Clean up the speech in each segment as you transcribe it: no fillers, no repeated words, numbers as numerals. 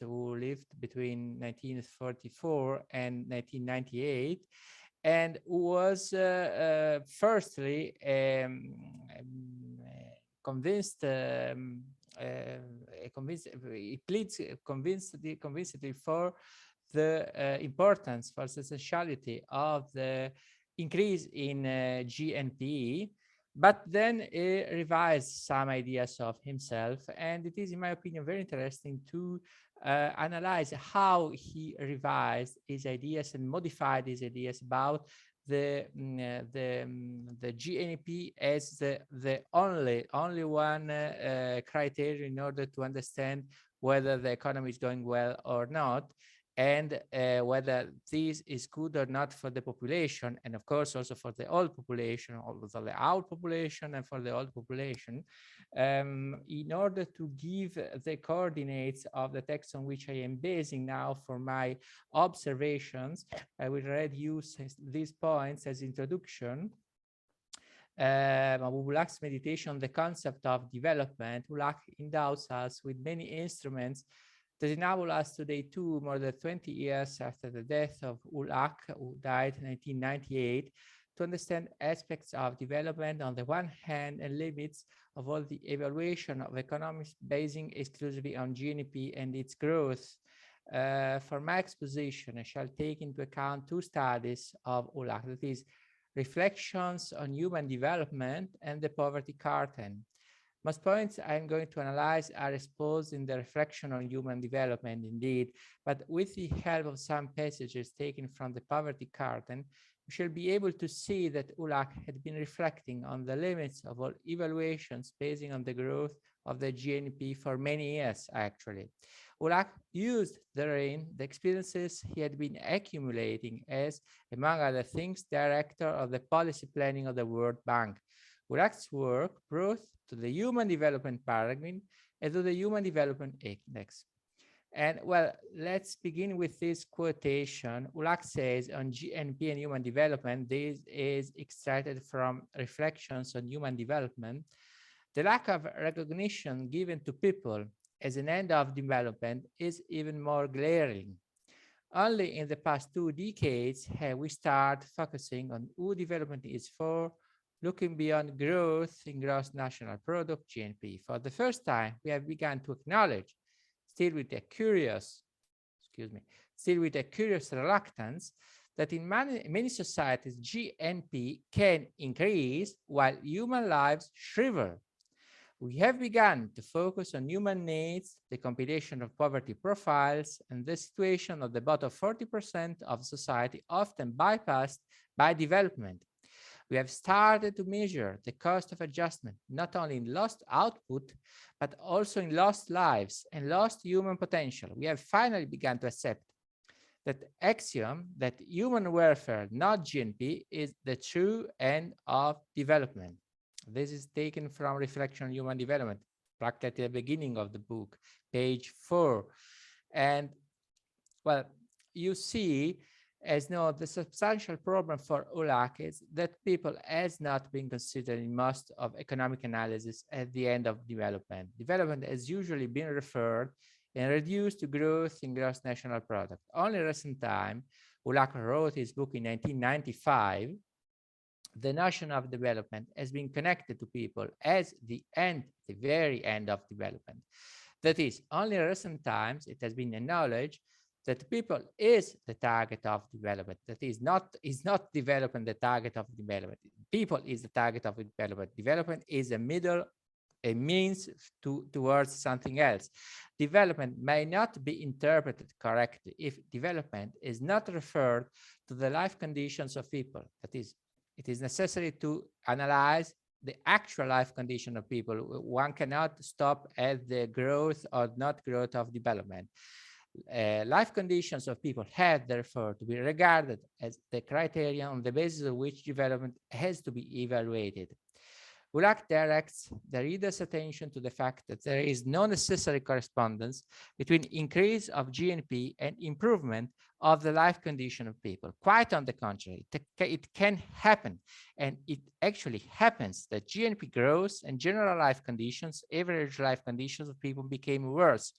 who lived between 1944 and 1998, and who was firstly convinced, he pleads convincedly for the importance, for the essentiality of the increase in GNP, but then he revised some ideas of himself. And it is, in my opinion, very interesting to analyze how he revised his ideas and modified his ideas about the GNP as the only one criteria in order to understand whether the economy is going well or not, and whether this is good or not for the population, and of course also for the old population, also the old population and for the old population, in order to give the coordinates of the text on which I am basing now for my observations. I will read you these points as introduction. Ulach's meditation on the concept of development. Ulach endows us with many instruments that enable us today, too, more than 20 years after the death of Ulach, who died in 1998, to understand aspects of development on the one hand and limits of all the evaluation of economics basing exclusively on GNP and its growth. For my exposition, I shall take into account two studies of Ulach, that is, Reflections on Human Development and the Poverty Curtain. Most points I'm going to analyze are exposed in the Reflection on Human Development, indeed, but with the help of some passages taken from the Poverty Curtain, we shall be able to see that Ulach had been reflecting on the limits of all evaluations basing on the growth of the GNP for many years, actually. Ulach used therein the experiences he had been accumulating as, among other things, director of the policy planning of the World Bank. Ulach's work brought to the Human Development Paradigm and to the Human Development Index. And well, let's begin with this quotation. Ulach says on GNP and human development, this is extracted from Reflections on Human Development. The lack of recognition given to people as an end of development is even more glaring. Only in the past 2 decades have we started focusing on who development is for, looking beyond growth in gross national product, GNP. For the first time, we have begun to acknowledge, still with a curious reluctance, that in many societies, GNP can increase while human lives shrivel. We have begun to focus on human needs, the compilation of poverty profiles, and the situation of the bottom 40% of society often bypassed by development. We have started to measure the cost of adjustment, not only in lost output, but also in lost lives and lost human potential. We have finally begun to accept that axiom that human welfare, not GNP, is the true end of development. This is taken from Reflection on Human Development, practically at the beginning of the book, page 4. And well, you see, as no, the substantial problem for Ulach is that people has not been considered in most of economic analysis at the end of development. Development has usually been referred and reduced to growth in gross national product. Only recent time, Ulach wrote his book in 1995, the notion of development has been connected to people as the end, the very end of development. That is, only in recent times it has been acknowledged that people is the target of development. That is not development the target of development. People is the target of development. Development is a means towards something else. Development may not be interpreted correctly if development is not referred to the life conditions of people. That is, it is necessary to analyze the actual life condition of people. One cannot stop at the growth or not growth of development. Life conditions of people have therefore to be regarded as the criterion on the basis of which development has to be evaluated. Ulach directs the reader's attention to the fact that there is no necessary correspondence between increase of GNP and improvement of the life condition of people. Quite on the contrary, it can happen, and it actually happens, that GNP grows and general life conditions, average life conditions of people became worse.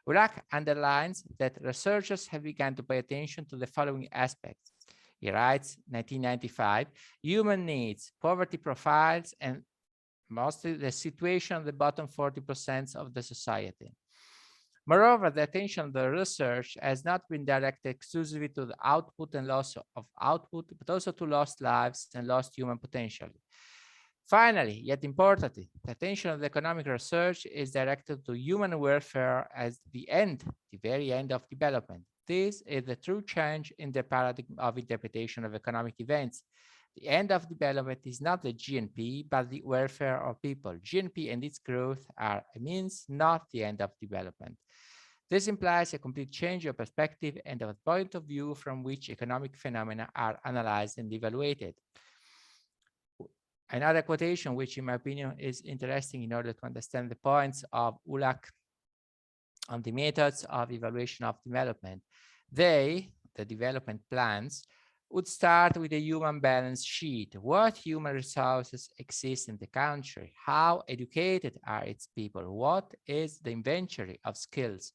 Ulak underlines that researchers have begun to pay attention to the following aspects. He writes, 1995, human needs, poverty profiles, and mostly the situation of the bottom 40% of the society. Moreover, the attention of the research has not been directed exclusively to the output and loss of output, but also to lost lives and lost human potential. Finally, yet importantly, the attention of the economic research is directed to human welfare as the end, the very end of development. This is the true change in the paradigm of interpretation of economic events. The end of development is not the GNP, but the welfare of people. GNP and its growth are a means, not the end of development. This implies a complete change of perspective and of point of view from which economic phenomena are analyzed and evaluated. Another quotation, which in my opinion is interesting in order to understand the points of Ulak on the methods of evaluation of development. They, the development plans, would start with a human balance sheet. What human resources exist in the country? How educated are its people? What is the inventory of skills?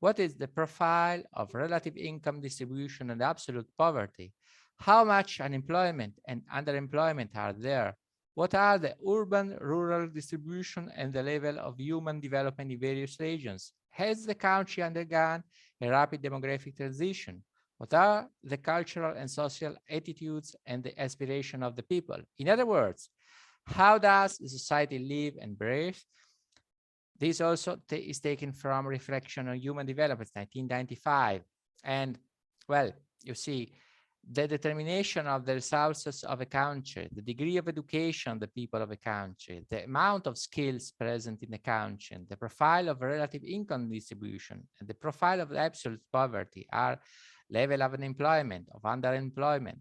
What is the profile of relative income distribution and absolute poverty? How much unemployment and underemployment are there? What are the urban-rural distribution and the level of human development in various regions? Has the country undergone a rapid demographic transition? What are the cultural and social attitudes and the aspiration of the people? In other words, how does the society live and breathe? This also is taken from Reflection on Human Development, 1995. And well, you see, the determination of the resources of a country, the degree of education of the people of a country, the amount of skills present in the country, the profile of relative income distribution, and the profile of absolute poverty are level of unemployment, of underemployment,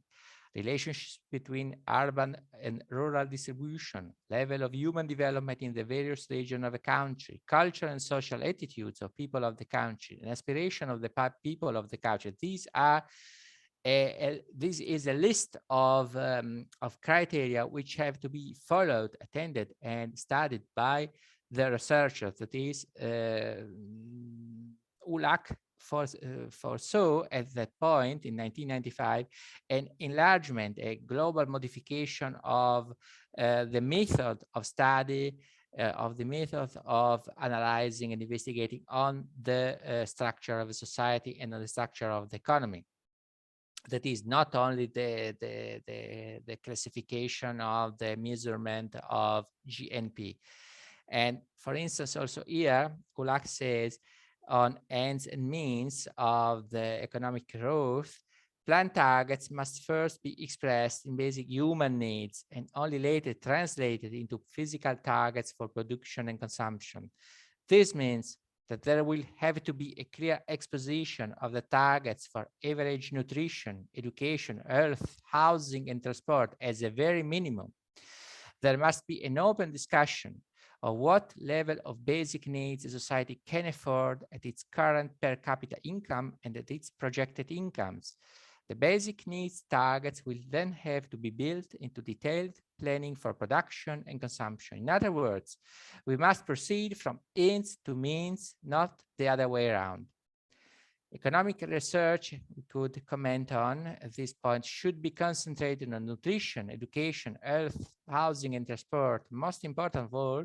relationships between urban and rural distribution, level of human development in the various regions of a country, culture and social attitudes of people of the country, and aspiration of the people of the country. These are this is a list of criteria which have to be followed, attended, and studied by the researchers. That is, ULAC foresaw at that point in 1995 an enlargement, a global modification of the method of study, of the method of analyzing and investigating on the structure of a society and on the structure of the economy. That is not only the classification of the measurement of GNP. And for instance, also here, Kulak says on ends and means of the economic growth, plan targets must first be expressed in basic human needs and only later translated into physical targets for production and consumption. This means that there will have to be a clear exposition of the targets for average nutrition, education, health, housing, and transport as a very minimum. There must be an open discussion of what level of basic needs a society can afford at its current per capita income and at its projected incomes. The basic needs targets will then have to be built into detailed planning for production and consumption. In other words, we must proceed from ends to means, not the other way around. Economic research, we could comment on at this point, should be concentrated on nutrition, education, health, housing, and transport. Most important of all,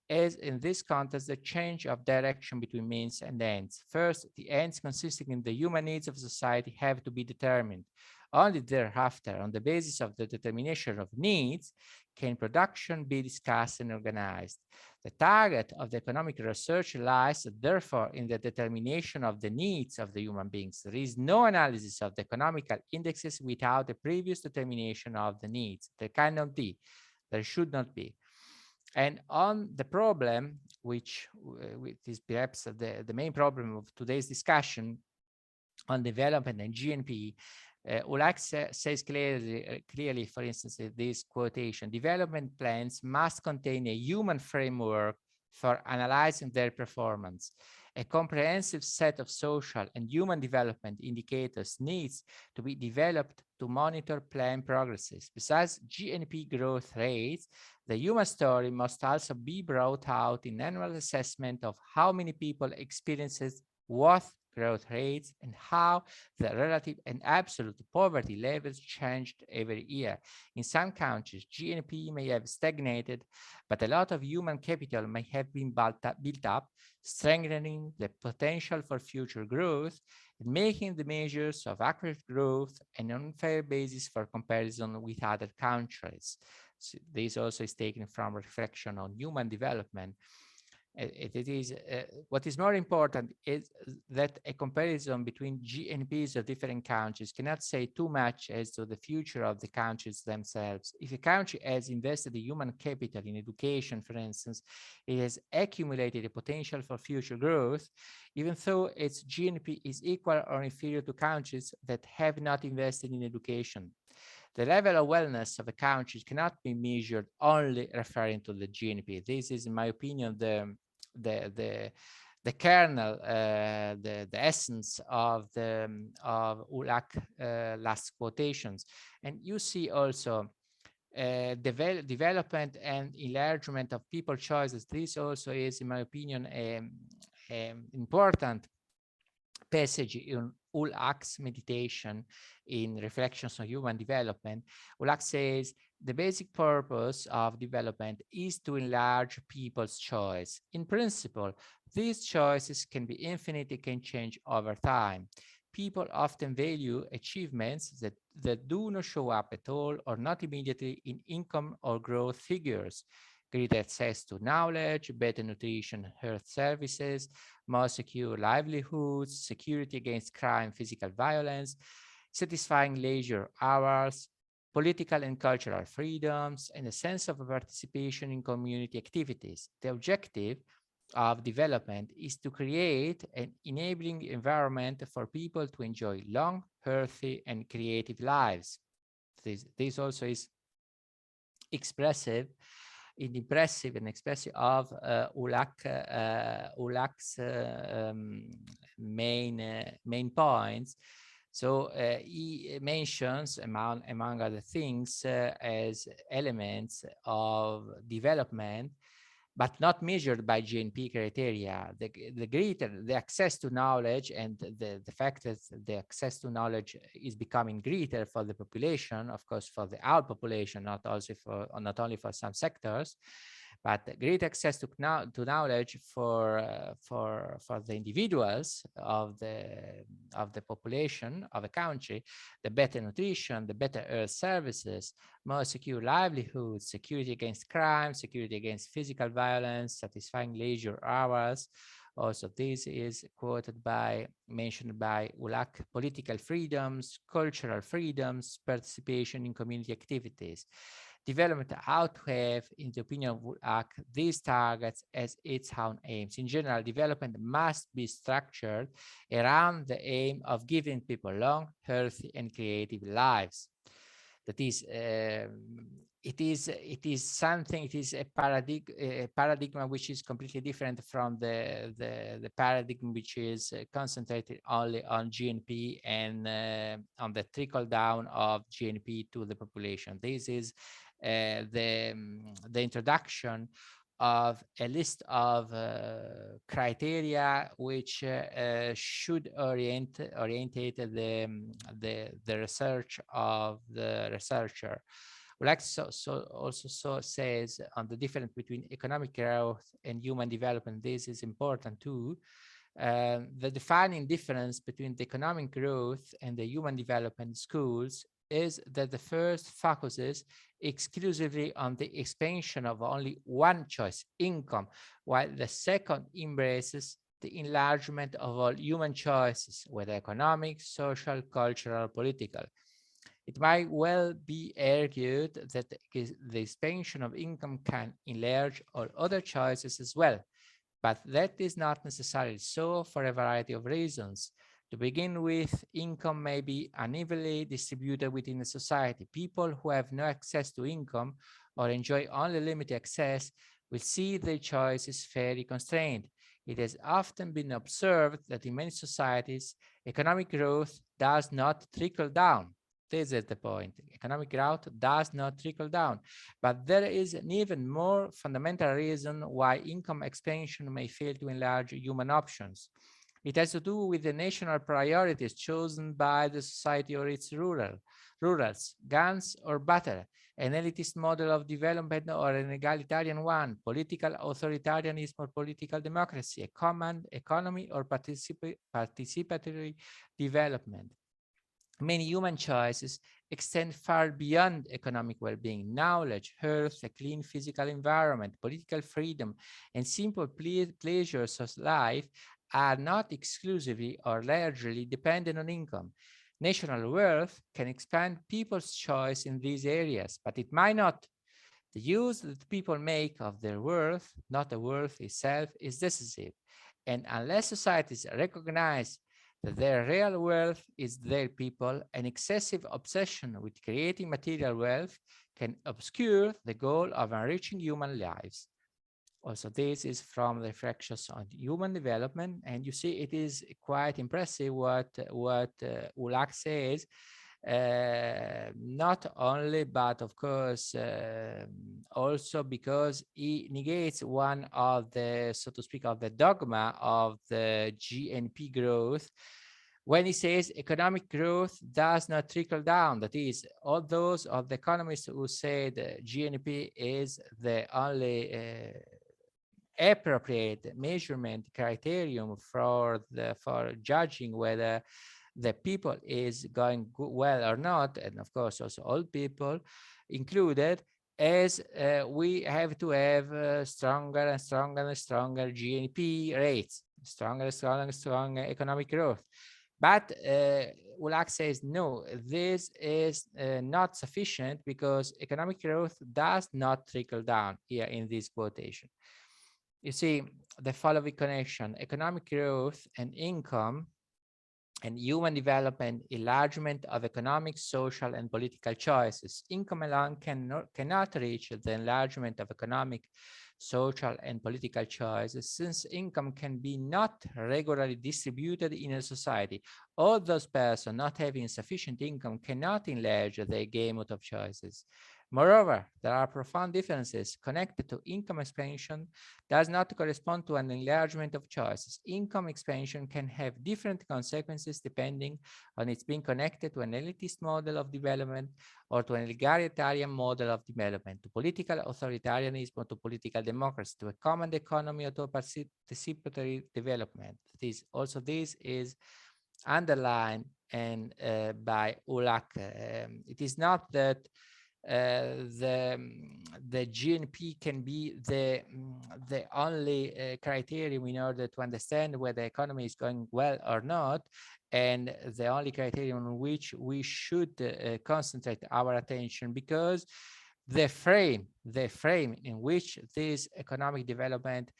is in this context the change of direction between means and ends. First, the ends consisting in the human needs of society have to be determined. Only thereafter, on the basis of the determination of needs, can production be discussed and organized. The target of the economic research lies, therefore, in the determination of the needs of the human beings. There is no analysis of the economical indexes without a previous determination of the needs. There cannot be, there should not be. And on the problem, which is perhaps the main problem of today's discussion on development and GNP, Ulak says clearly, for instance, this quotation, development plans must contain a human framework for analyzing their performance. A comprehensive set of social and human development indicators needs to be developed to monitor plan progresses. Besides GNP growth rates, the human story must also be brought out in annual assessment of how many people experiences what growth rates and how the relative and absolute poverty levels changed every year. In some countries, GNP may have stagnated, but a lot of human capital may have been built up, strengthening the potential for future growth and making the measures of accurate growth an unfair basis for comparison with other countries. So this also is taken from reflection on human development. It is what is more important is that a comparison between GNPs of different countries cannot say too much as to the future of the countries themselves. If a country has invested the human capital in education, for instance, it has accumulated a potential for future growth, even though its GNP is equal or inferior to countries that have not invested in education. The level of wellness of a country cannot be measured only referring to the GNP. This is, in my opinion, the kernel, the essence of the of ULAC last quotations. And you see also development and enlargement of people choices. This also is, in my opinion, important passage in Ulak's meditation in Reflections on Human Development. Ulak says the basic purpose of development is to enlarge people's choice. In principle, these choices can be infinite, it can change over time. People often value achievements that do not show up at all or not immediately in income or growth figures. Greater access to knowledge, better nutrition, health services, more secure livelihoods, security against crime, physical violence, satisfying leisure hours, political and cultural freedoms, and a sense of participation in community activities. The objective of development is to create an enabling environment for people to enjoy long, healthy, and creative lives. This also is expressive impressive and expressive of Ulak's main points. So he mentions, among other things, as elements of development, but not measured by GNP criteria. The access to knowledge and the fact that the access to knowledge is becoming greater for the population, of course, for the whole population, not only for some sectors, but great access to knowledge for the individuals of the population of a country, the better nutrition, the better health services, more secure livelihoods, security against crime, security against physical violence, satisfying leisure hours. Also, this is mentioned by Ulak, political freedoms, cultural freedoms, participation in community activities. Development ought to have, in the opinion of Ulak, these targets as its own aims. In general, development must be structured around the aim of giving people long, healthy, and creative lives. That is, it is a paradigm which is completely different from the paradigm which is concentrated only on GNP and on the trickle down of GNP to the population. This is the introduction of a list of criteria which should orientate the research of the researcher. Like also says on the difference between economic growth and human development. This is important too. The defining difference between the economic growth and the human development schools is that the first focuses exclusively on the expansion of only one choice, income, while the second embraces the enlargement of all human choices, whether economic, social, cultural, political. It might well be argued that the expansion of income can enlarge all other choices as well, but that is not necessarily so for a variety of reasons. To begin with, income may be unevenly distributed within a society. People who have no access to income or enjoy only limited access will see their choices fairly constrained. It has often been observed that in many societies, economic growth does not trickle down. This is the point. Economic growth does not trickle down. But there is an even more fundamental reason why income expansion may fail to enlarge human options. It has to do with the national priorities chosen by the society or its rurals, guns or butter, an elitist model of development or an egalitarian one, political authoritarianism or political democracy, a command economy or participatory development. Many human choices extend far beyond economic well-being. Knowledge, health, a clean physical environment, political freedom, and simple pleasures of life are not exclusively or largely dependent on income. National wealth can expand people's choice in these areas, but it might not. The use that people make of their worth, not the worth itself, is decisive. And unless societies recognize that their real wealth is their people, an excessive obsession with creating material wealth can obscure the goal of enriching human lives. Also, this is from the reflections on human development, and you see it is quite impressive what Ulak says. Not only, but of course, also because he negates one of the, so to speak, of the dogma of the GNP growth when he says economic growth does not trickle down. That is, all those of the economists who say the GNP is the only appropriate measurement criterion for judging whether the people is going well or not, and of course also old people included, as we have to have stronger and stronger and stronger GNP rates, stronger and stronger and stronger economic growth. But Ulak says, no, this is not sufficient because economic growth does not trickle down here in this quotation. You see the following connection: economic growth and income and human development, enlargement of economic, social, and political choices. Income alone cannot reach the enlargement of economic, social, and political choices, since income can be not regularly distributed in a society. All those persons not having sufficient income cannot enlarge their gamut of choices. Moreover, there are profound differences connected to income expansion does not correspond to an enlargement of choices. Income expansion can have different consequences depending on its being connected to an elitist model of development or to an egalitarian model of development, to political authoritarianism or to political democracy, to a common economy or to a participatory development. This is underlined and by Ulak. It is not that the GNP can be the only criterion in order to understand whether the economy is going well or not, and the only criterion on which we should concentrate our attention, because the frame in which this economic development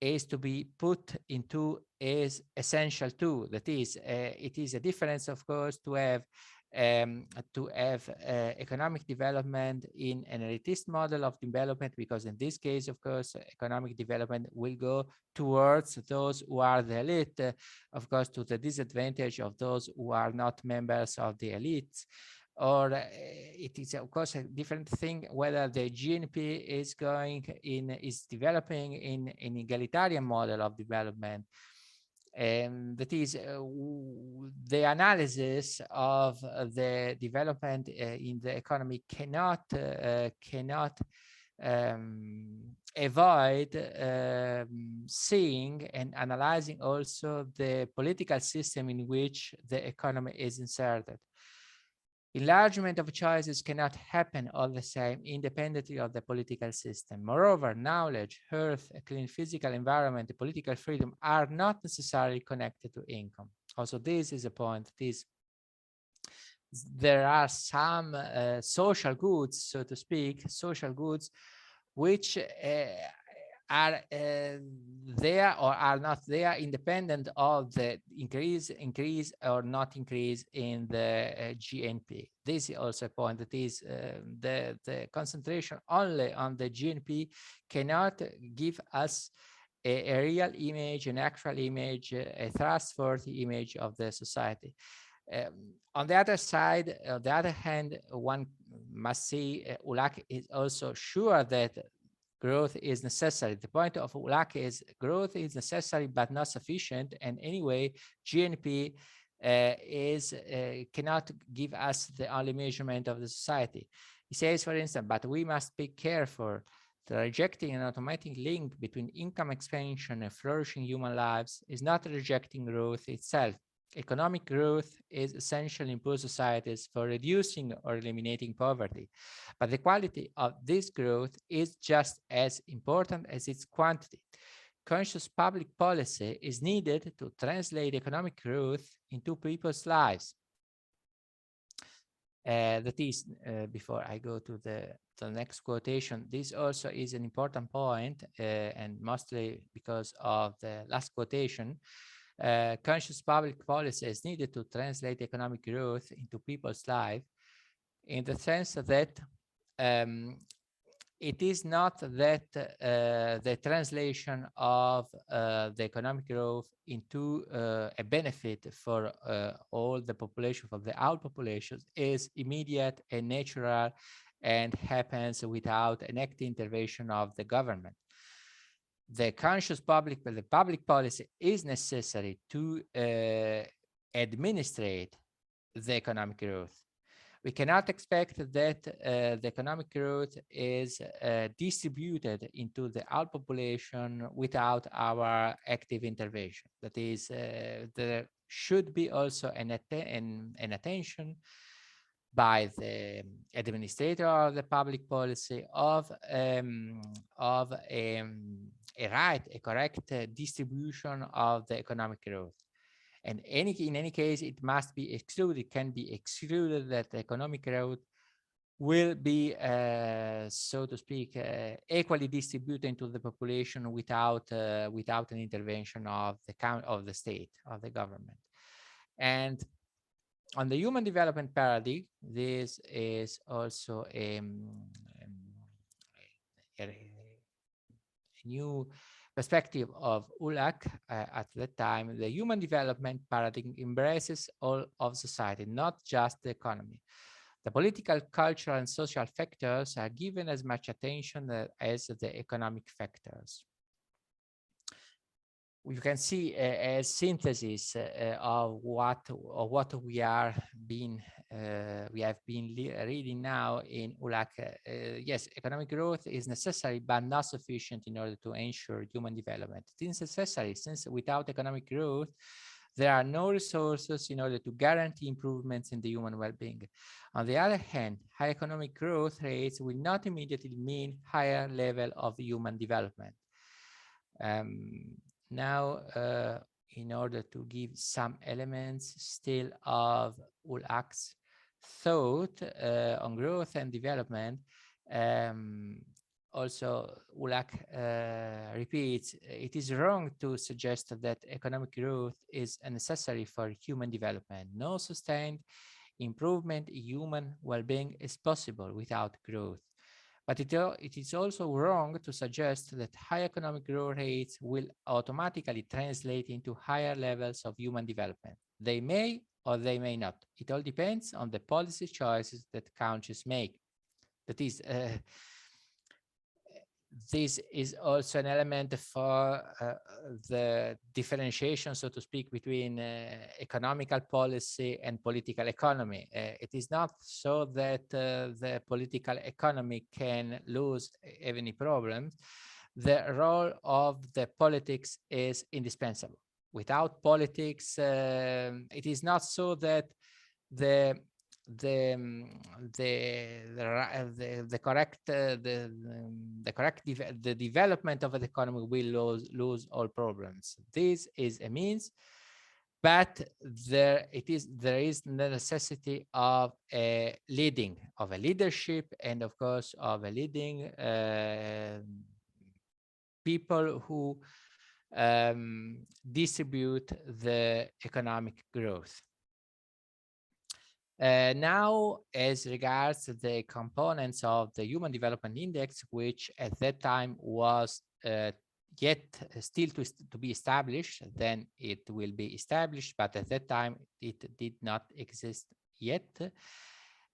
is to be put into is essential too. That is, it is a difference, of course, to have economic development in an elitist model of development, because in this case, of course, economic development will go towards those who are the elite, of course, to the disadvantage of those who are not members of the elites. Or it is, of course, a different thing whether the GNP is developing in an egalitarian model of development. And that is the analysis of the development in the economy cannot avoid seeing and analyzing also the political system in which the economy is inserted. Enlargement of choices cannot happen all the same independently of the political system. Moreover, knowledge, health, a clean physical environment, and political freedom are not necessarily connected to income. Also, this is a point. There are some social goods, so to speak, social goods, which are there or are not there independent of the increase or not increase in the GNP. This is also a point. That is the concentration only on the GNP cannot give us a real image, an actual image, a trustworthy image of the society. On the other side, on the other hand, one must see Ulak is also sure that growth is necessary. The point of ULAC is growth is necessary but not sufficient, and anyway, GNP cannot give us the only measurement of the society. He says, for instance, but we must be careful. The rejecting an automatic link between income expansion and flourishing human lives is not rejecting growth itself. Economic growth is essential in poor societies for reducing or eliminating poverty. But the quality of this growth is just as important as its quantity. Conscious public policy is needed to translate economic growth into people's lives. That is, before I go to the next quotation, this also is an important point, and mostly because of the last quotation. Conscious public policy is needed to translate economic growth into people's life, in the sense that it is not that the translation of the economic growth into a benefit for all the population, for the whole population, is immediate and natural and happens without an active intervention of the government. The public policy is necessary to administrate the economic growth. We cannot expect that the economic growth is distributed into the whole population without our active intervention. That is, there should be also an attention by the administrator of the public policy of a correct distribution of the economic growth. And in any case, it must be excluded, can be excluded that the economic growth will be, so to speak, equally distributed into the population without an intervention of the state, of the government. And on the human development paradigm, this is also a new perspective of ULAC at that time. The human development paradigm embraces all of society, not just the economy. The political, cultural, and social factors are given as much attention as the economic factors. You can see a synthesis of what we have been reading now in ULAC. Yes, economic growth is necessary but not sufficient in order to ensure human development. It is necessary since without economic growth, there are no resources in order to guarantee improvements in the human well-being. On the other hand, high economic growth rates will not immediately mean higher level of human development. Now, in order to give some elements still of ULAC's thought on growth and development, also ULAC repeats, it is wrong to suggest that economic growth is necessary for human development. No sustained improvement in human well-being is possible without growth. But it is also wrong to suggest that high economic growth rates will automatically translate into higher levels of human development. They may or they may not. It all depends on the policy choices that countries make. That is, this is also an element for the differentiation, so to speak, between economical policy and political economy. It is not so that the political economy can lose any problems. The role of the politics is indispensable. Without politics, it is not so that the development of the economy will lose all problems. This is a means, but there is the necessity of a leadership, and of course of a leading people who distribute the economic growth. Now, as regards the components of the Human Development Index, which at that time was yet still to be established, then it will be established, but at that time it did not exist yet.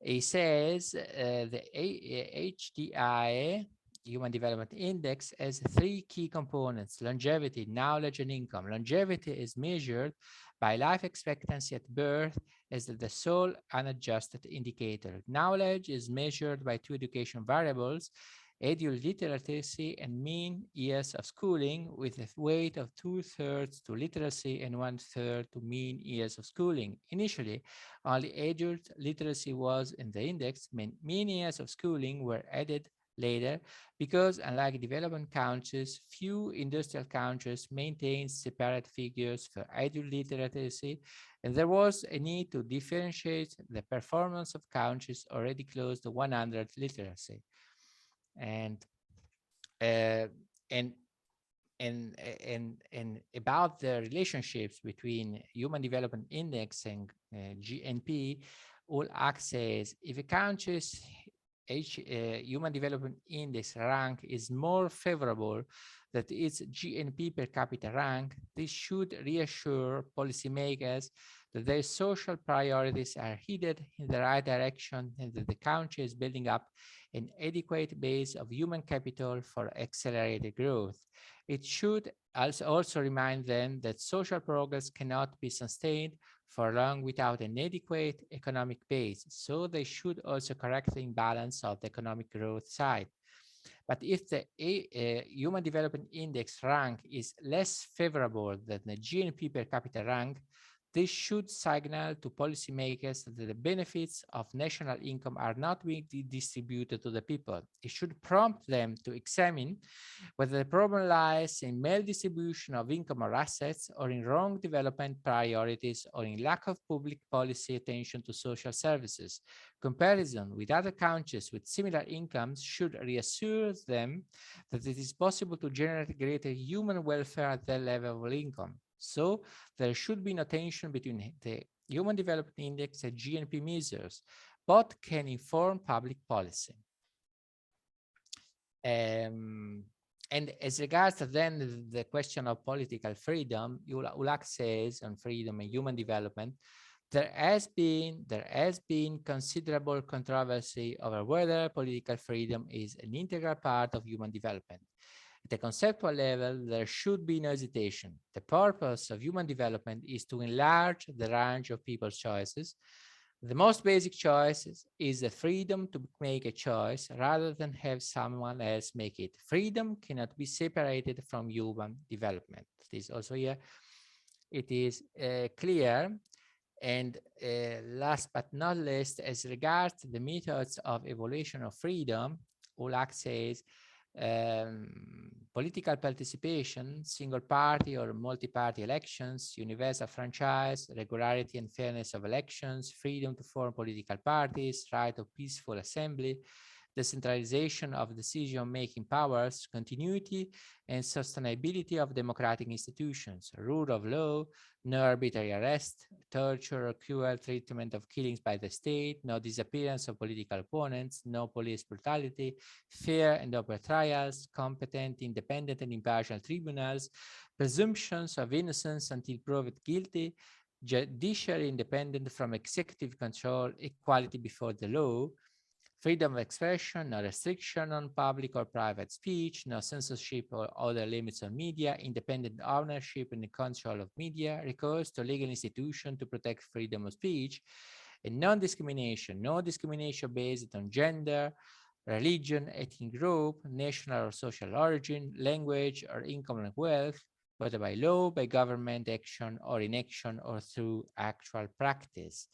It says the HDI Human Development Index has three key components: longevity, knowledge, and income. Longevity is measured by life expectancy at birth as the sole unadjusted indicator. Knowledge is measured by two education variables: adult literacy and mean years of schooling, with a weight of 2/3 to literacy and 1/3 to mean years of schooling. Initially, only adult literacy was in the index. Mean years of schooling were added later because, unlike developing countries, few industrial countries maintain separate figures for adult literacy, and there was a need to differentiate the performance of countries already close to 100 literacy. And uh, and and about the relationships between Human Development Index and GNP, all access, if a country's Human Development Index rank is more favorable than its GNP per capita rank, this should reassure policymakers that their social priorities are headed in the right direction and that the country is building up an adequate base of human capital for accelerated growth. It should also remind them that social progress cannot be sustained for long without an adequate economic base, so they should also correct the imbalance of the economic growth side. But if the Human Development Index rank is less favorable than the GNP per capita rank, this should signal to policymakers that the benefits of national income are not being distributed to the people. It should prompt them to examine whether the problem lies in maldistribution of income or assets, or in wrong development priorities, or in lack of public policy attention to social services. Comparison with other countries with similar incomes should reassure them that it is possible to generate greater human welfare at that level of income. So there should be no tension between the Human Development Index and GNP measures. Both can inform public policy. And as regards to then the question of political freedom, ULAC says on freedom and human development, there has been considerable controversy over whether political freedom is an integral part of human development. At the conceptual level, there should be no hesitation. The purpose of human development is to enlarge the range of people's choices. The most basic choice is the freedom to make a choice rather than have someone else make it. Freedom cannot be separated from human development. This also here, it is clear. And last but not least, as regards the methods of evaluation of freedom, ULAC says political participation, single party or multi-party elections, universal franchise, regularity and fairness of elections, freedom to form political parties, right of peaceful assembly, decentralization of decision-making powers, continuity and sustainability of democratic institutions, rule of law, no arbitrary arrest, torture or cruel treatment of killings by the state, no disappearance of political opponents, no police brutality, fair and open trials, competent, independent and impartial tribunals, presumptions of innocence until proved guilty, judiciary independent from executive control, equality before the law, freedom of expression, no restriction on public or private speech, no censorship or other limits on media, independent ownership and control of media, recourse to legal institutions to protect freedom of speech, and non-discrimination, no discrimination based on gender, religion, ethnic group, national or social origin, language, or income and wealth, whether by law, by government action, or inaction, or through actual practice.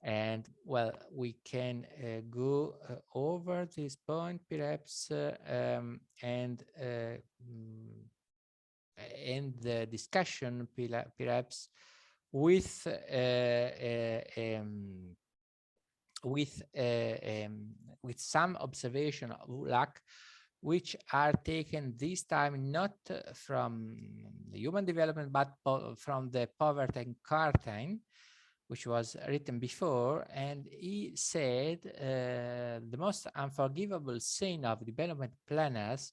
And well, we can go over this point perhaps and end the discussion perhaps with some observation of ULAC, which are taken this time not from the human development, but from the poverty and quarantine, which was written before. And he said the most unforgivable sin of development planners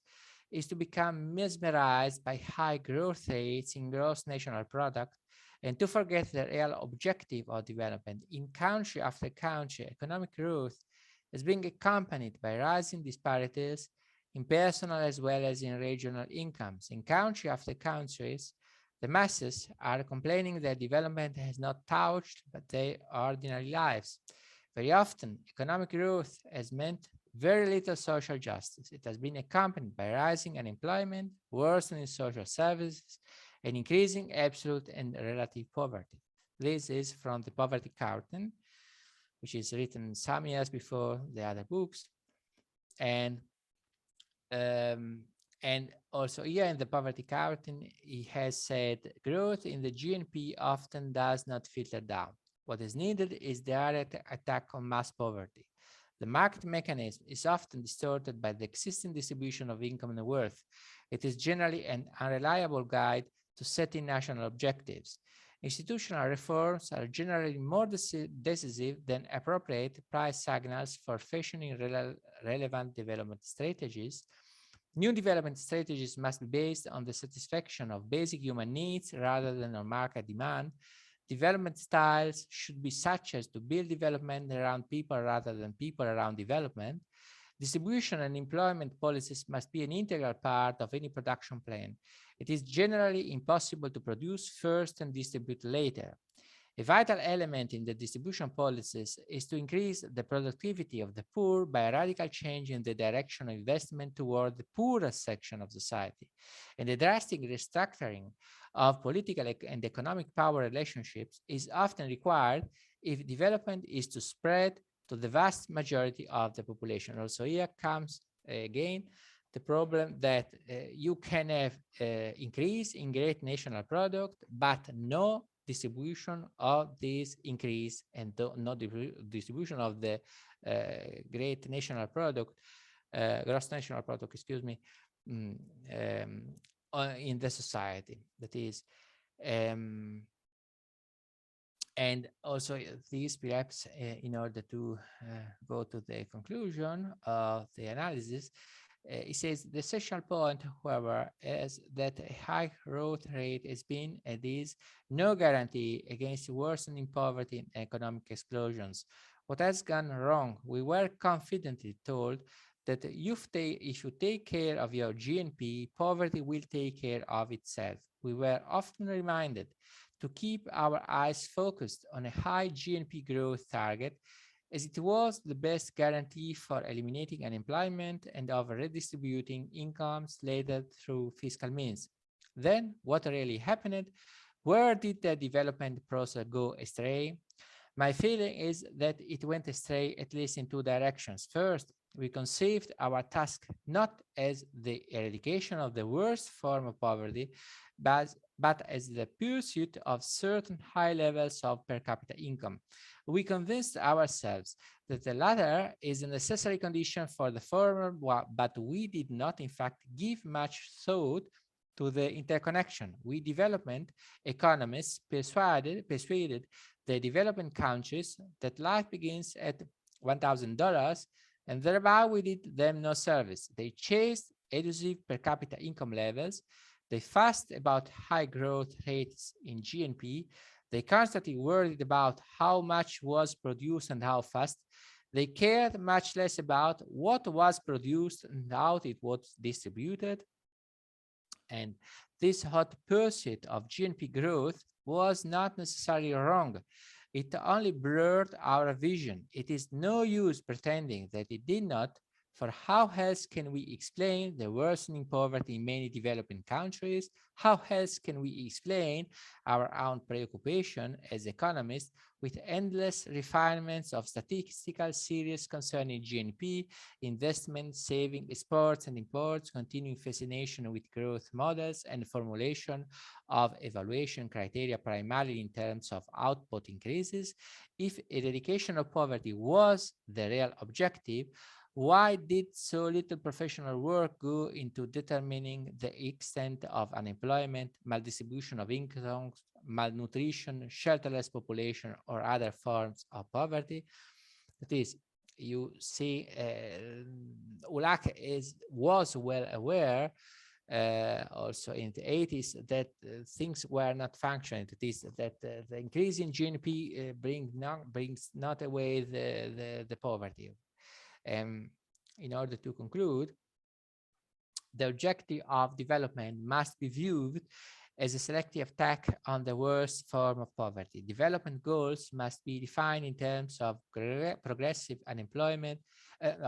is to become mesmerized by high growth rates in gross national product and to forget the real objective of development. In country after country, economic growth is being accompanied by rising disparities in personal as well as in regional incomes. In country after countries, the masses are complaining that development has not touched but their ordinary lives. Very often, economic growth has meant very little social justice. It has been accompanied by rising unemployment, worsening social services, and increasing absolute and relative poverty. This is from the Poverty Curtain, which is written some years before the other books. And um, and also here in the Poverty Curtain, he has said growth in the GNP often does not filter down. What is needed is direct attack on mass poverty. The market mechanism is often distorted by the existing distribution of income and wealth. It is generally an unreliable guide to setting national objectives. Institutional reforms are generally more decisive than appropriate price signals for fashioning relevant development strategies. New development strategies must be based on the satisfaction of basic human needs rather than on market demand. Development styles should be such as to build development around people rather than people around development. Distribution and employment policies must be an integral part of any production plan. It is generally impossible to produce first and distribute later. A vital element in the distribution policies is to increase the productivity of the poor by a radical change in the direction of investment toward the poorest section of society, and a drastic restructuring of political and economic power relationships is often required if development is to spread to the vast majority of the population. Also, here comes again the problem that you can have increase in great national product, but no distribution of this increase and not distribution of the great national product, gross national product, excuse me, in the society. That is, and also this perhaps in order to go to the conclusion of the analysis, it says the essential point, however, is that a high growth rate has been and is no guarantee against worsening poverty and economic explosions. What has gone wrong? We were confidently told that if you take care of your GNP, poverty will take care of itself. We were often reminded to keep our eyes focused on a high GNP growth target, as it was the best guarantee for eliminating unemployment and of redistributing incomes later through fiscal means. Then, what really happened? Where did the development process go astray? My feeling is that it went astray at least in two directions. First, we conceived our task not as the eradication of the worst form of poverty, but as the pursuit of certain high levels of per capita income. We convinced ourselves that the latter is a necessary condition for the former, but we did not, in fact, give much thought to the interconnection. We development economists persuaded the developing countries that life begins at $1,000, and thereby we did them no service. They chased elusive per capita income levels. They fussed about high growth rates in GNP. They constantly worried about how much was produced and how fast. They cared much less about what was produced and how it was distributed. And this hot pursuit of GNP growth was not necessarily wrong. It only blurred our vision. It is no use pretending that it did not, for how else can we explain the worsening poverty in many developing countries? How else can we explain our own preoccupation as economists with endless refinements of statistical series concerning GNP, investment, saving, exports and imports, continuing fascination with growth models, and formulation of evaluation criteria primarily in terms of output increases? If eradication of poverty was the real objective, why did so little professional work go into determining the extent of unemployment, maldistribution of income, malnutrition, shelterless population, or other forms of poverty? That is, you see, Ulak was well aware also in the 80s that things were not functioning. That is, that the increase in GNP brings not away the poverty. In order to conclude, The objective of development must be viewed as a selective attack on the worst form of poverty. Development goals must be defined in terms of progressive unemployment,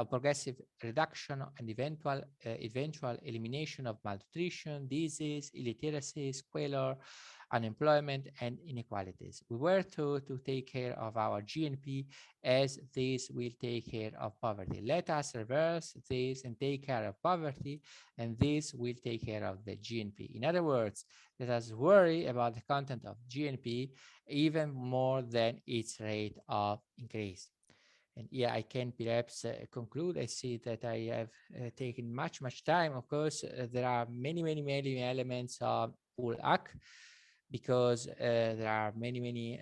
progressive reduction and eventual elimination of malnutrition, disease, illiteracy, squalor, unemployment, and inequalities. We were told to take care of our GNP as this will take care of poverty. Let us reverse this and take care of poverty, and this will take care of the GNP. In other words, let us worry about the content of GNP even more than its rate of increase. And yeah, I can perhaps conclude. I see that I have taken much time. Of course, there are many elements of ULAC, because there are many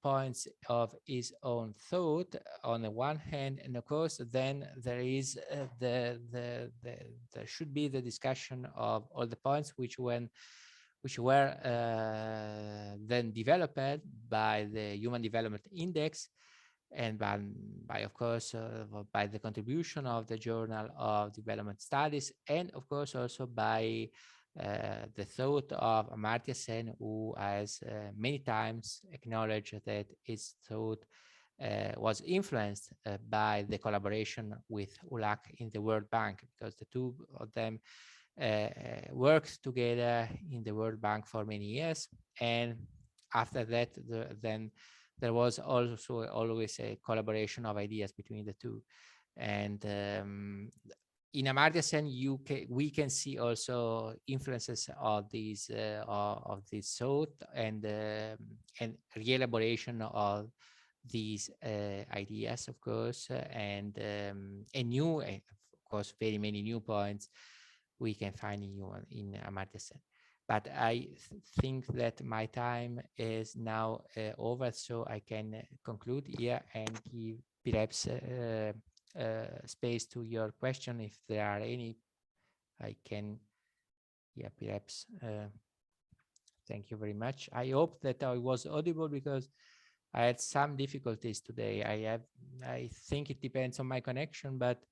points of his own thought on the one hand, and of course then there is there should be the discussion of all the points which were then developed by the Human Development Index, and by of course by the contribution of the Journal of Development Studies, and of course also by the thought of Amartya Sen, who has many times acknowledged that his thought was influenced by the collaboration with ULAC in the World Bank, because the two of them worked together in the World Bank for many years. And after that, then there was also always a collaboration of ideas between the two. And in Amartya Sen, we can see also influences of these thought and re-elaboration of these ideas, of course, and new, of course, very many new points we can find in Amartya Sen. But I think that my time is now over, so I can conclude here and give perhaps space to your question if there are any. I can, yeah, perhaps. Thank you very much. I hope that I was audible, because I had some difficulties today. I think it depends on my connection, but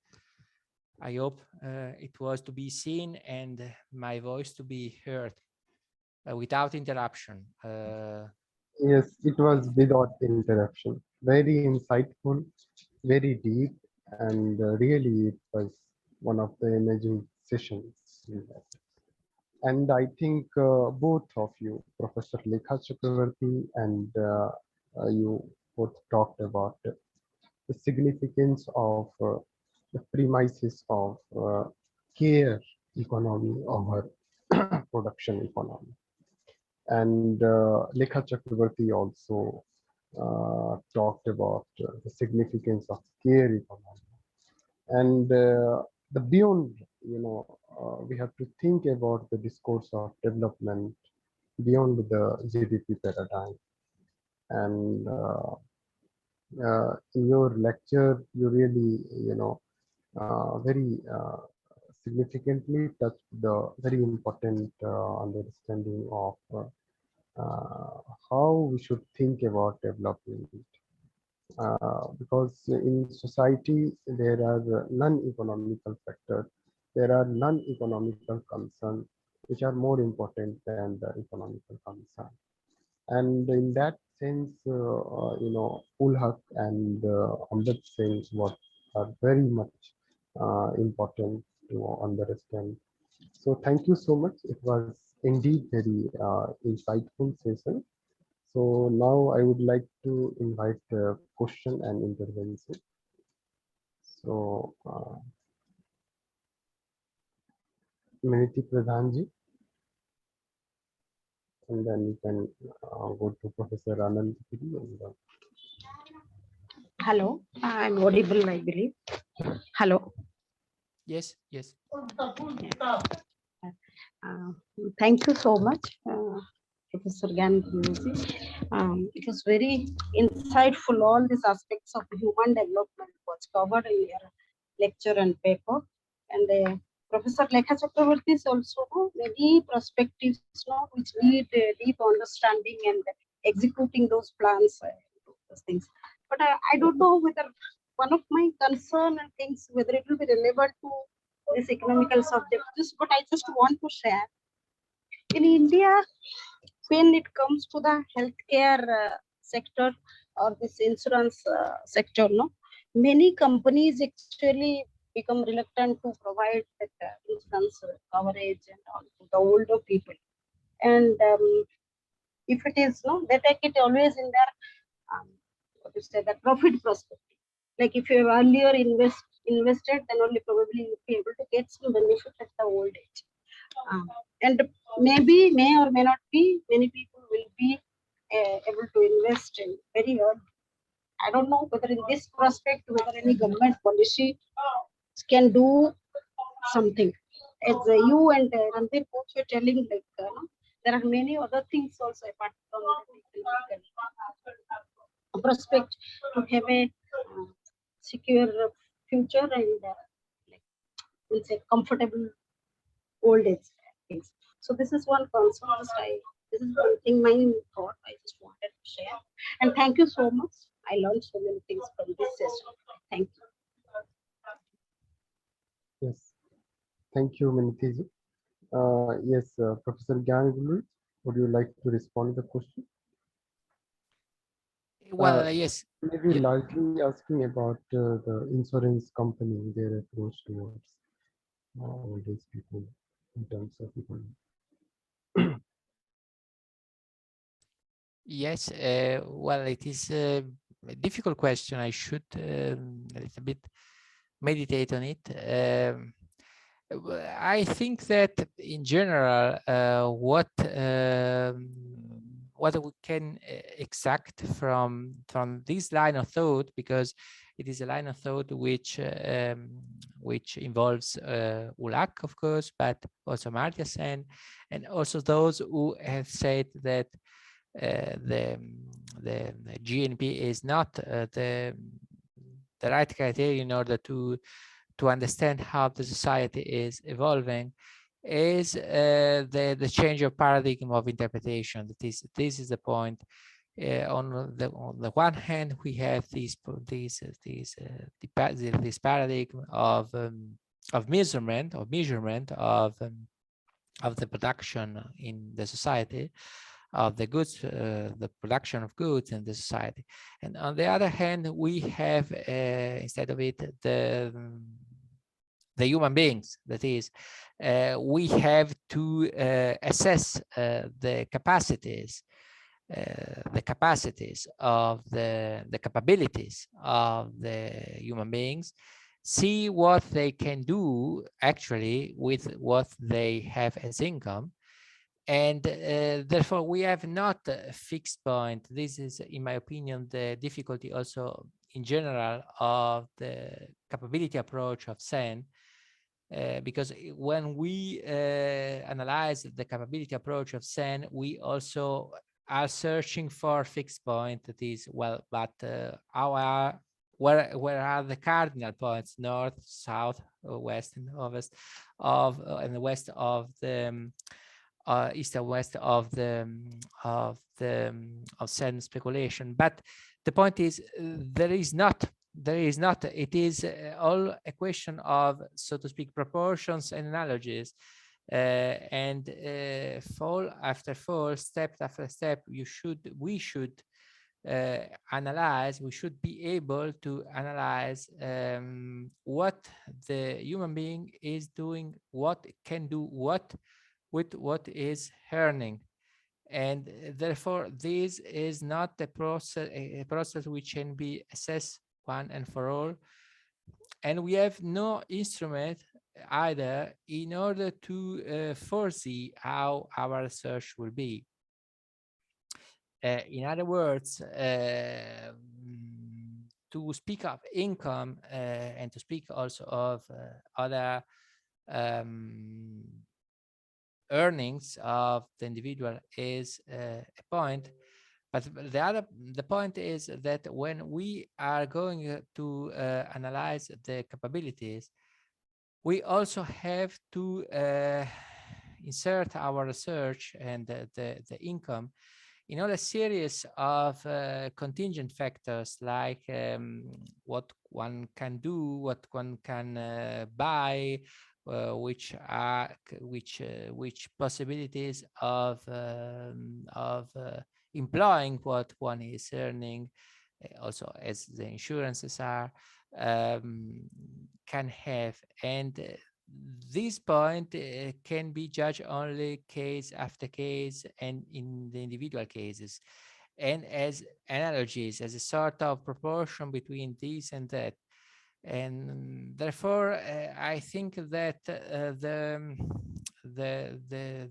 I hope it was to be seen and my voice to be heard without interruption. Yes, it was without interruption. Very insightful, very deep, and really it was one of the amazing sessions we had. And I think both of you, Professor Lekha Chakravarti and you both talked about the significance of the premises of care economy over production economy. And Lekha Chakravarti also talked about the significance of care economy. And the beyond, we have to think about the discourse of development beyond the GDP paradigm. And in your lecture, you really, very significantly touched the very important understanding of how we should think about development. Because in society, there are non-economical factors, there are non-economical concerns which are more important than the economical concern. And in that sense, Ulhaq and Amrit Singh's work are very much important to understand. So thank you so much. It was indeed very insightful session. So now I would like to invite question and intervention. So Miniti Pradhanji, and then we can go to Professor Anand. Hello, I'm audible, I believe. Hello. Yes. Thank you so much, Professor Ganapathy. It was very insightful. All these aspects of human development was covered in your lecture and paper. And Professor Lekha Chakravarti is also many perspectives which need deep understanding and executing those plans, those things. But I don't know whether one of my concern and things, whether it will be relevant to this economical subject. But I just want to share. In India, when it comes to the healthcare sector or this insurance sector, no, many companies actually become reluctant to provide that insurance coverage and all to the older people. And if it is no, they take it always in their what to say, the profit perspective. Like if you have earlier invested, then only probably you'll be able to get some benefit at the old age. And maybe may or may not be, many people will be able to invest in very early. I don't know whether in this prospect, whether any government policy can do something. As you and Ranbir both were telling, like no, there are many other things also apart from the economical prospect to have a secure future and like it's a comfortable old age things. So this is one concern. This is one thing my thought I just wanted to share. And thank you so much. I learned so many things from this session. Thank you. Yes, thank you, Minitiji. Yes, Professor Gyanagulu, would you like to respond to the question? Well, yes. Maybe Yeah. largely asking about the insurance company, their approach towards all these people in terms of economy. Yes, well, it is a difficult question. I should a little bit meditate on it. I think that in general, what we can extract from this line of thought, because it is a line of thought which involves Ulak, of course, but also Amartya Sen, and also those who have said that the GNP is not the right criteria in order to understand how the society is evolving, is the change of paradigm of interpretation. This is the point. On the one hand, we have this paradigm of measurement of the production in the society, of the goods, the production of goods in the society. And on the other hand, we have instead of it the human beings. That is, we have to assess the capacities of the capabilities of the human beings, see what they can do actually with what they have as income. And therefore, we have not a fixed point. This is, in my opinion, the difficulty also in general of the capability approach of Sen, because when we analyze the capability approach of Sen, we also are searching for a fixed point. That is, well, but where are the cardinal points, north, south, west, and ovest of and the west of the east and west of Sen speculation. But the point is, there is not. It is all a question of, so to speak, proportions and analogies, and fall after fall, step after step. We should analyze. We should be able to analyze what the human being is doing, what can do what with what is earning. And therefore, this is not a process which can be assessed one and for all. And we have no instrument either in order to foresee how our research will be. In other words, to speak of income and to speak also of other earnings of the individual is a point, but the point is that when we are going to analyze the capabilities, we also have to insert our research and the income in all a series of contingent factors, like what one can do, what one can buy, which possibilities of employing what one is earning, also as the insurances are, can have. And this point can be judged only case after case and in the individual cases, and as analogies, as a sort of proportion between this and that. And therefore, I think that the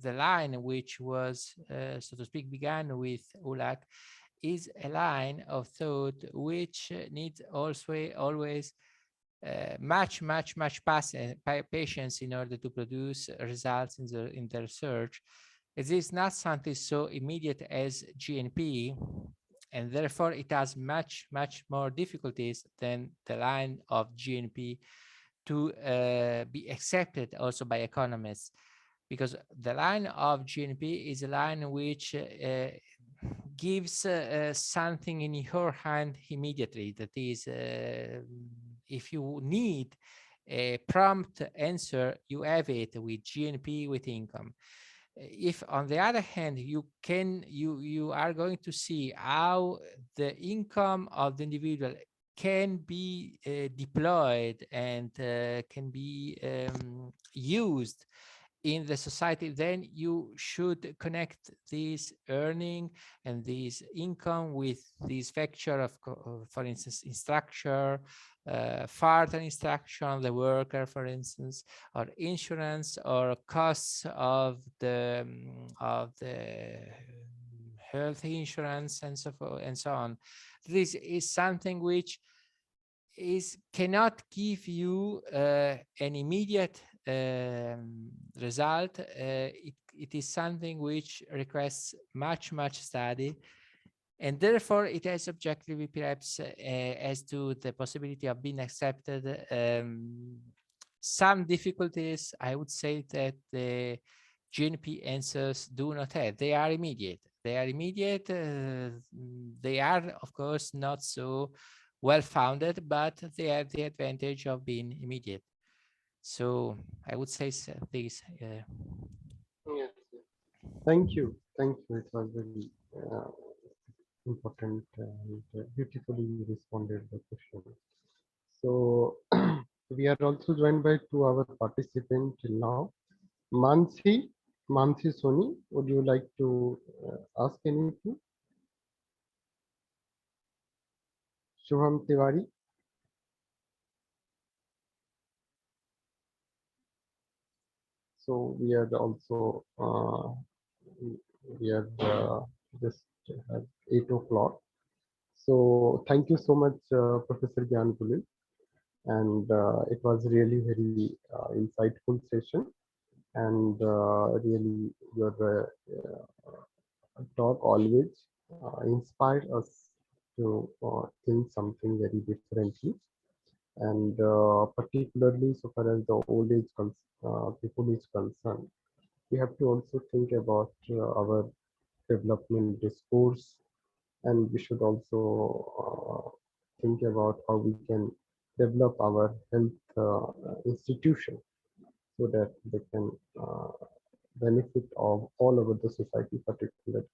line which was, so to speak, began with ULAC is a line of thought which needs also always much patience in order to produce results in the research. It is not something so immediate as GNP, and therefore it has much more difficulties than the line of GNP to be accepted also by economists, because the line of GNP is a line which gives something in your hand immediately. That is, if you need a prompt answer, you have it with GNP, with income. If on the other hand you are going to see how the income of the individual can be deployed and can be used in the society, then you should connect this earning and this income with this factor of, for instance, structure, further instruction of the worker, for instance, or insurance, or costs of the health insurance, and so forth and so on. This is something which cannot give you an immediate result. It is something which requires much study, and therefore it has objectively, perhaps, as to the possibility of being accepted, some difficulties. I would say that the GNP answers do not have. They are immediate. They are, of course, not so well-founded, but they have the advantage of being immediate. So I would say this. Yes. Thank you. Thank you. It was very important and beautifully responded the question. So we are also joined by two our participants till now. Mansi Soni, would you like to ask anything? Shubham Tiwari. So we are also we are just at 8 o'clock. So thank you so much, Professor Gyanpulil, and it was really very insightful session, and really your talk always inspired us to think something very differently, and particularly so far as the old age people is concerned, we have to also think about our development discourse, and we should also think about how we can develop our health institution so that they can benefit of all over the society, particularly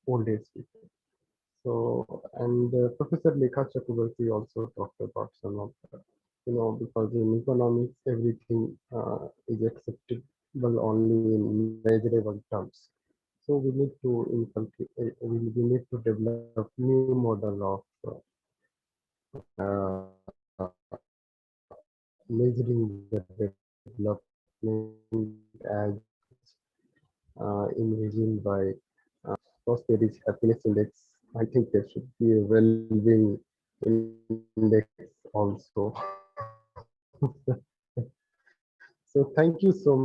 old age people. So, and Professor Lekha Chakraborty also talked about some of the, because in economics, everything is acceptable only in measurable terms. So we need to we need to develop new model of measuring the development as envisioned by because there is happiness index. I think there should be a well-being index also. So thank you so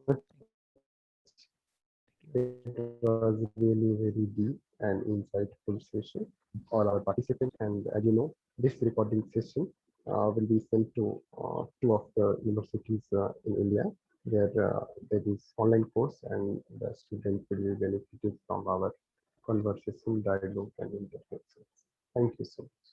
much. It was really very deep and insightful session. All our participants, and as you know, this recording session will be sent to two of the universities in India, where there is online course, and the students will be benefited from our conversation, dialogue, and interactions. Thank you so much.